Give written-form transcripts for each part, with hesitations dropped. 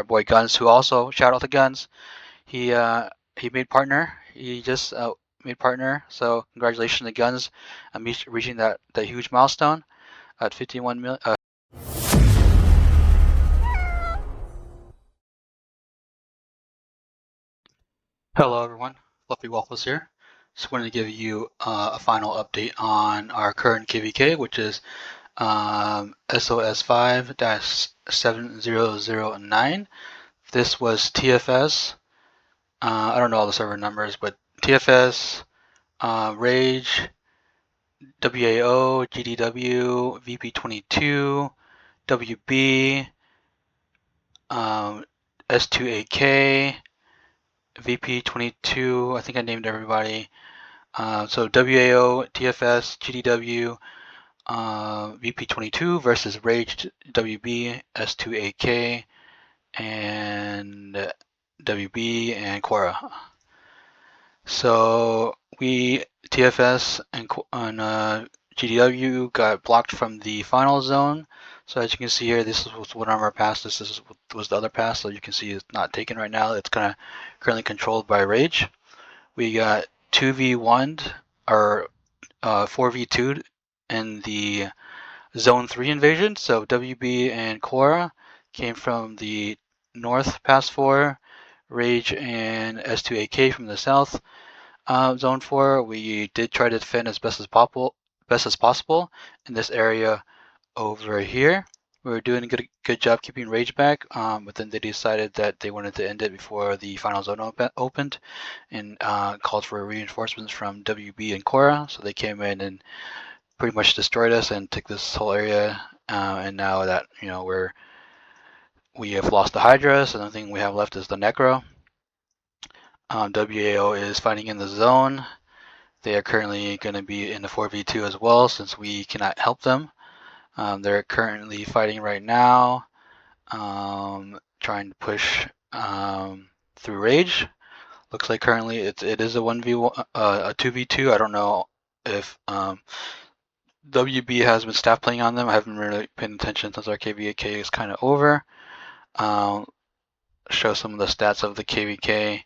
our boy Guns, who also shout out to Guns. He made partner. He just made partner. So congratulations to Guns on reaching that huge milestone at 51 million. Hello everyone, Fluffy Waffles here. Just wanted to give you a final update on our current KvK, which is SoS5-7009. This was TFS. I don't know all the server numbers, but TFS, Rage, WAO, GDW, VP22, WB, S2AK, VP22. I think I named everybody. So WAO, TFS, GDW, VP22 versus Rage, WB, S2AK, and WB and CORA. So we TFS and GDW got blocked from the final zone. So as you can see here, this was one of our pass. This was the other pass. So you can see it's not taken right now. It's kind of currently controlled by Rage. We got 2v1'd or 4v2'd in the Zone 3 invasion. So WB and CORA came from the north pass 4, Rage and S2AK from the south Zone 4. We did try to defend as best as possible in this area over here. We were doing a good job keeping Rage back, but then they decided that they wanted to end it before the final zone opened and called for reinforcements from WB and CORA. So they came in and pretty much destroyed us and took this whole area. And now that we have lost the Hydra, so the only thing we have left is the Necro. WAO is fighting in the zone. They are currently going to be in the 4v2 as well, since we cannot help them. They're currently fighting right now, trying to push through Rage. Looks like currently it is a 1v1, a 2v2. I don't know if WB has been staff playing on them. I haven't really paid attention since our KvK is kind of over. Show some of the stats of the KvK.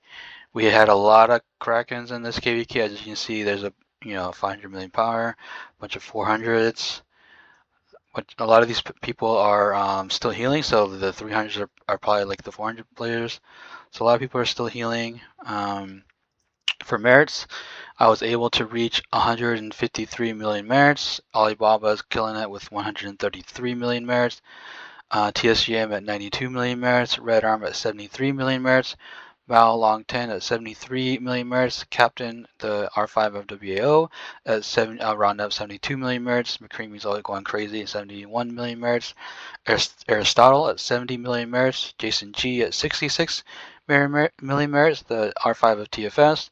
We had a lot of Krakens in this KvK. As you can see, there's a 500 million power, a bunch of 400s. But a lot of these people are still healing, so the 300s are probably like the 400 players. So a lot of people are still healing. For merits, I was able to reach 153 million merits. Alibaba is killing it with 133 million merits. TSGM at 92 million merits. Red Arm at 73 million merits. Bao Long 10 at 73 million merits. Captain, the R5 of WAO, at round up 72 million merits. McCreamy's always going crazy at 71 million merits. Aristotle at 70 million merits. Jason G at 66 million merits, the R5 of TFS.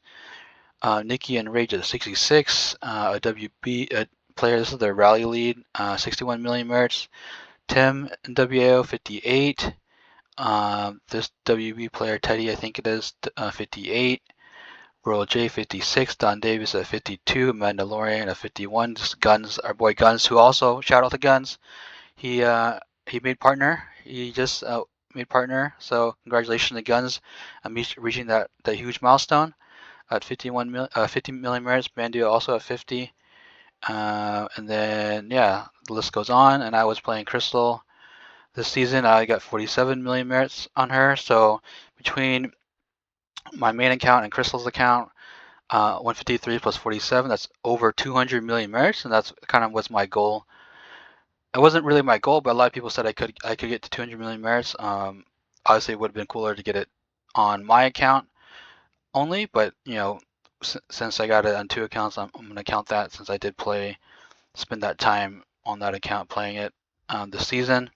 Nikki and Rage at 66. A WB player, this is their rally lead, 61 million merits. Tim and WAO 58. This WB player, Teddy, I think it is, 58. Royal J 56. Don Davis at 52. Mandalorian at 51. Just Guns, our boy Guns, who also shout out to Guns. He made partner. He just made partner. So congratulations to Guns on reaching that huge milestone at 50 million merits. Bandio also at 50. And then yeah, the list goes on. And I was playing Crystal this season. I got 47 million merits on her. So between my main account and Crystal's account, 153 plus 47, that's over 200 million merits, and that's kind of was my goal. It wasn't really my goal, but a lot of people said I could get to 200 million merits. Obviously, it would have been cooler to get it on my account only, but since I got it on 2 accounts, I'm going to count that since I did spend that time on that account playing it this season.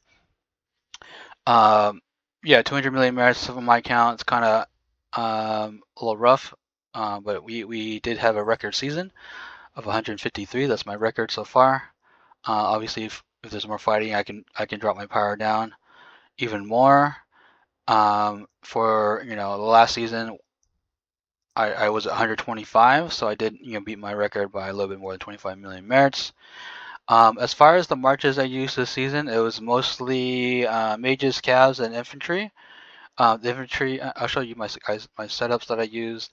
Yeah, 200 million merits on my account. It's kind of a little rough, but we did have a record season of 153. That's my record so far. Obviously, if there's more fighting, I can drop my power down even more. For the last season, I was at 125, so I did beat my record by a little bit more than 25 million merits. As far as the marches I used this season, it was mostly mages, calves, and infantry. The infantry, I'll show you my setups that I used.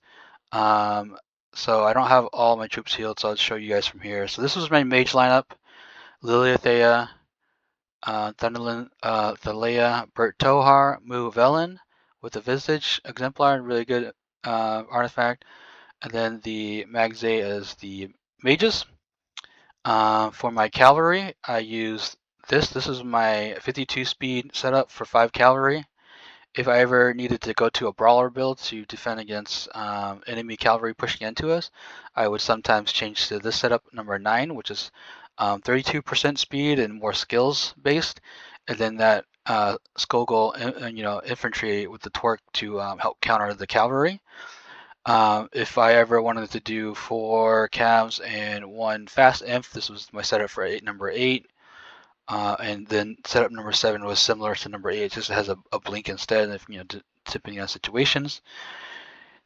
So I don't have all my troops healed, so I'll show you guys from here. So this was my mage lineup: Lilia Thea, Thunderlin, Thalea, Bert Tohar, Mu Velen with the Visage Exemplar, really good artifact. And then the Magzay is the mages. For my cavalry, I used this. This is my 52 speed setup for 5 cavalry. If I ever needed to go to a brawler build to defend against enemy cavalry pushing into us, I would sometimes change to this setup number 9, which is 32% speed and more skills based, and then that Skogul, infantry with the torque to help counter the cavalry. If I ever wanted to do 4 cavs and 1 fast inf, this was my setup for number 8. And then setup number 7 was similar to number 8. It just has a blink instead, if depending on situations.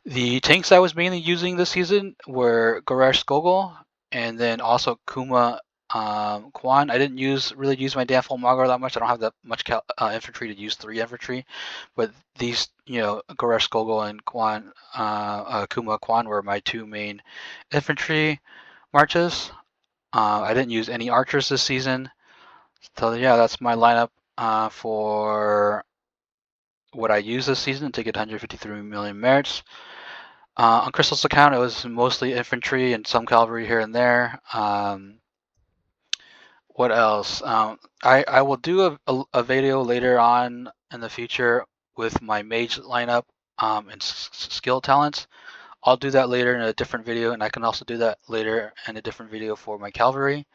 The tanks I was mainly using this season were Goresh Skogul and then also Kuma Kwan. I didn't really use my Danful Magar that much. I don't have that much infantry to use 3 infantry, but these, Goresh Skogul and Kuma Kwan were my 2 main infantry marches. I didn't use any archers this season. So yeah, that's my lineup for what I used this season to get 153 million merits. On Crystal's account, it was mostly infantry and some cavalry here and there. What else? I will do a video later on in the future with my mage lineup and skill talents. I'll do that later in a different video, and I can also do that later in a different video for my cavalry.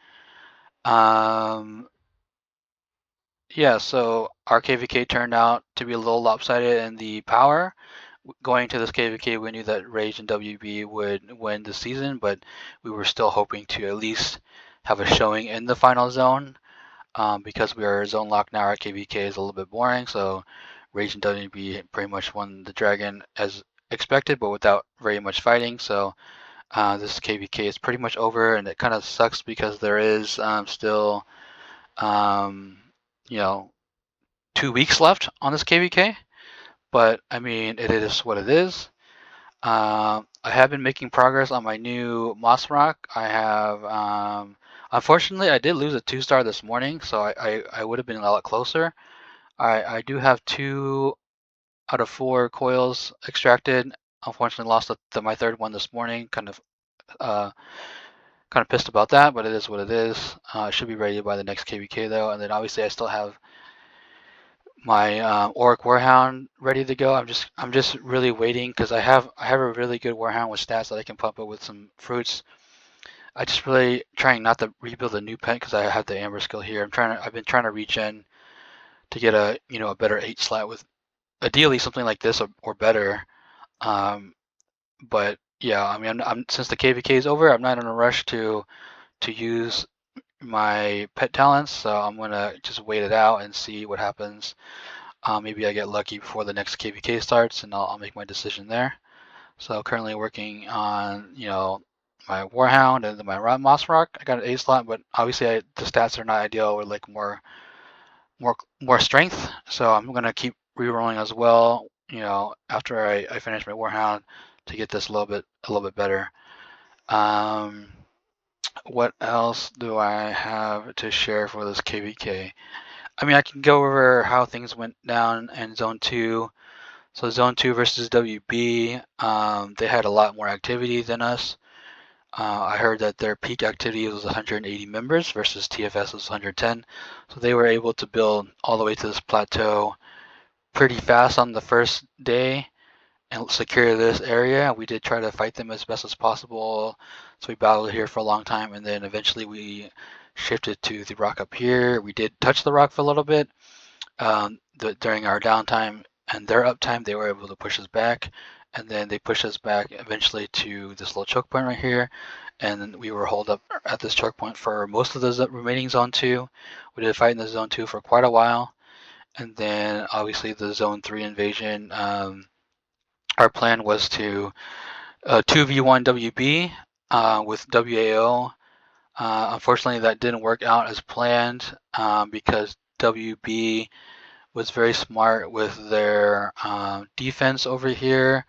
Yeah, so our KvK turned out to be a little lopsided in the power. Going to this KvK, we knew that Rage and WB would win the season, but we were still hoping to at least have a showing in the final zone. Because we are zone locked now, our KvK is a little bit boring, so Rage and WB pretty much won the dragon as expected, but without very much fighting. So this KvK is pretty much over, and it kind of sucks because there is still 2 weeks left on this KvK, but I mean, it is what it is. I have been making progress on my new Moss Rock. I have, unfortunately, I did lose a 2-star this morning, so I would have been a lot closer. I do have 2 out of 4 coils extracted. Unfortunately, lost my 3rd one this morning. Kind of pissed about that, but it is what it is. It should be ready by the next KvK though, and then obviously I still have my Auric Warhound ready to go. I'm just really waiting because I have a really good Warhound with stats that I can pump up with some fruits. I just really trying not to rebuild a new pet because I have the Amber skill here. I've been trying to regen to get a a better 8 slot with ideally something like this or better. But yeah, I mean, since the KvK is over, I'm not in a rush to use my pet talents, so I'm gonna just wait it out and see what happens. Maybe I get lucky before the next KvK starts, and I'll make my decision there. So currently working on my Warhound and then my Moss Rock. I got an 8 slot, but obviously the stats are not ideal. We're like more strength, so I'm gonna keep rerolling as well. After I finish my Warhound to get this a little bit better. What else do I have to share for this KvK? I mean, I can go over how things went down in Zone 2. So Zone 2 versus WB, they had a lot more activity than us. I heard that their peak activity was 180 members versus TFS was 110. So they were able to build all the way to this plateau pretty fast on the first day and secure this area. We did try to fight them as best as possible. So we battled here for a long time, and then eventually we shifted to the rock up here. We did touch the rock for a little bit during our downtime, and their uptime they were able to push us back, and then they pushed us back eventually to this little choke point right here, and we were holed up at this choke point for most of the remaining Zone 2. We did fight in the Zone 2 for quite a while, and then obviously the Zone 3 invasion. Our plan was to 2v1 WB with WAO. Unfortunately, that didn't work out as planned because WB was very smart with their defense over here.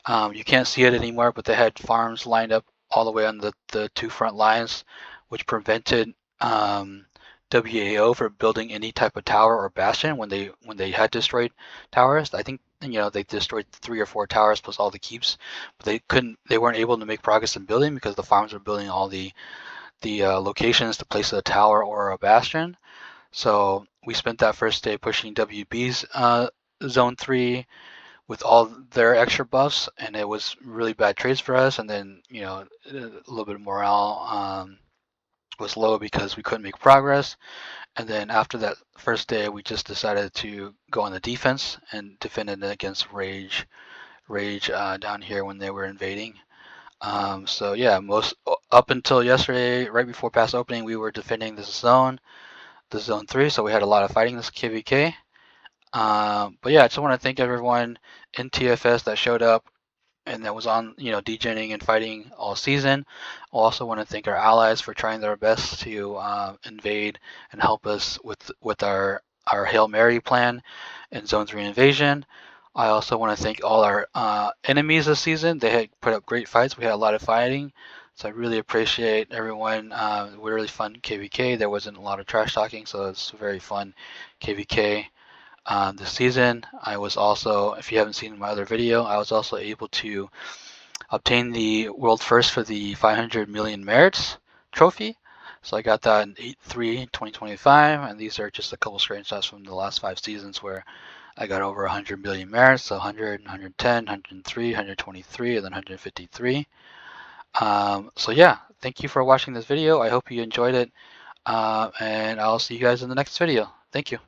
You can't see it anymore, but they had farms lined up all the way on the two front lines, which prevented WAO from building any type of tower or bastion when they had destroyed towers. I think they destroyed 3 or 4 towers plus all the keeps, but they weren't able to make progress in building because the farms were building all the locations to place a tower or a bastion. So we spent that first day pushing WB's zone 3 with all their extra buffs, and it was really bad trades for us. And then a little bit of morale was low because we couldn't make progress. And then after that first day, we just decided to go on the defense and defended against Rage down here when they were invading. So yeah, up until yesterday, right before past opening, we were defending this zone 3. So we had a lot of fighting this KvK. But yeah, I just want to thank everyone in TFS that showed up and that was on, degenning and fighting all season. I also want to thank our allies for trying their best to invade and help us with our Hail Mary plan and Zone 3 invasion. I also want to thank all our enemies this season. They had put up great fights. We had a lot of fighting. So I really appreciate everyone. We're really fun KvK. There wasn't a lot of trash talking, so it's very fun KvK. This season, I was also, if you haven't seen my other video, I was also able to obtain the world first for the 500 million merits trophy. So I got that in 8/3/2025, and these are just a couple screenshots from the last 5 seasons where I got over 100 million merits, so 100, 110, 103, 123, and then 153. So yeah, thank you for watching this video. I hope you enjoyed it, and I'll see you guys in the next video. Thank you.